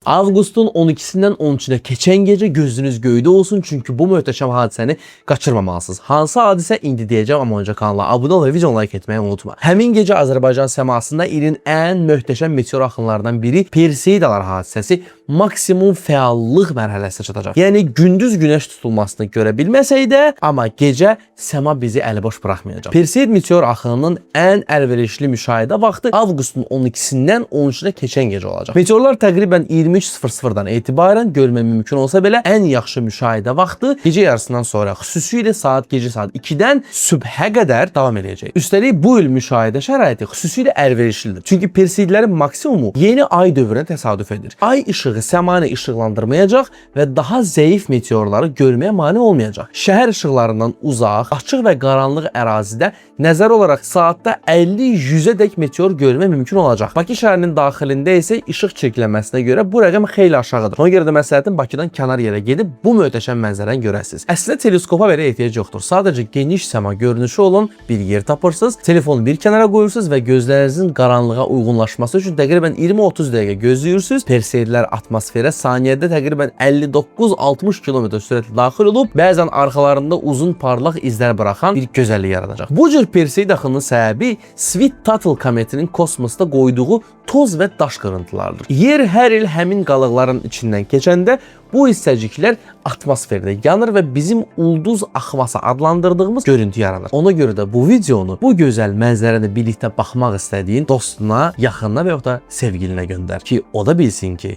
Avqustun 12-sindən 13-nə keçən gecə gözünüz göydə olsun, çünki bu möhtəşəm hadisəni qaçırmamalısınız. Hansı hadisə indi deyəcəm, amma öncə kanala abunə ol və videonu like etməyi unutma. Həmin gecə Azərbaycan səmasında ilin ən möhtəşəm meteor axınlarından biri Perseidalar hadisəsi maksimum fəallıq mərhələsinə çatacaq. Yəni gündüz günəş tutulmasını görə bilməsək də, amma gecə səma bizi əliboş buraxmayacaq. Perseid meteor axınının ən əlverişli müşahidə vaxtı avqustun 12-sindən 13-nə keçən gecə olacaq. Meteorlar təqribən 23:00-dan etibarən görmək mümkün olsa belə, ən yaxşı müşahidə vaxtı gecə yarısından sonra, xüsusilə gecə saat 2-dən sübhə qədər davam edəcək. Üstəlik bu il müşahidə şəraiti xüsusilə əlverişlidir. Çünki Perseidlərin maksimumu yeni ay dövrünə təsadüf edir. Ay işığı səmanı işıqlandırmayacaq və daha zəif meteorları görməyə mane olmayacaq. Şəhər işıqlarından uzaq, açıq və qaranlıq ərazidə nəzər olaraq saatda 50-100-ədək meteor görmək mümkün olacaq. Bakı şəhərinin daxilində isə işıq çirklənməsinə görə bu rəqəm xeyli aşağıdır. Ona görə də məsləhətim Bakıdan kənar yerə gedib bu möhtəşəm mənzərəni görəsiniz. Əslində teleskopa belə ehtiyac yoxdur. Sadəcə geniş səma görünüşü olan bir yer tapırsınız, telefonu bir kənara qoyursunuz və gözlərinizin qaranlığa uyğunlaşması üçün təqribən 20-30 dəqiqə gözləyirsiniz. Perseidlər atmosferə saniyədə təqribən 59-60 km sürətlə daxil olub, bəzən arxalarında uzun parlaq izlər buraxan bir gözəllik yaradacaq. Bu cür Perseid axınının səbəbi Swift-Tuttle kometinin kosmosda qoyduğu toz və daş qırıntılarıdır. Yer hər il həmin qalıqların içindən keçəndə bu hissəciklər atmosferdə yanır və bizim ulduz axması adlandırdığımız görüntü yaradır. Ona görə də bu videonu, bu gözəl mənzərəni birlikdə baxmaq istədiyin dostuna, yaxınına və ya da sevgilinə göndər ki, o da bilsin ki,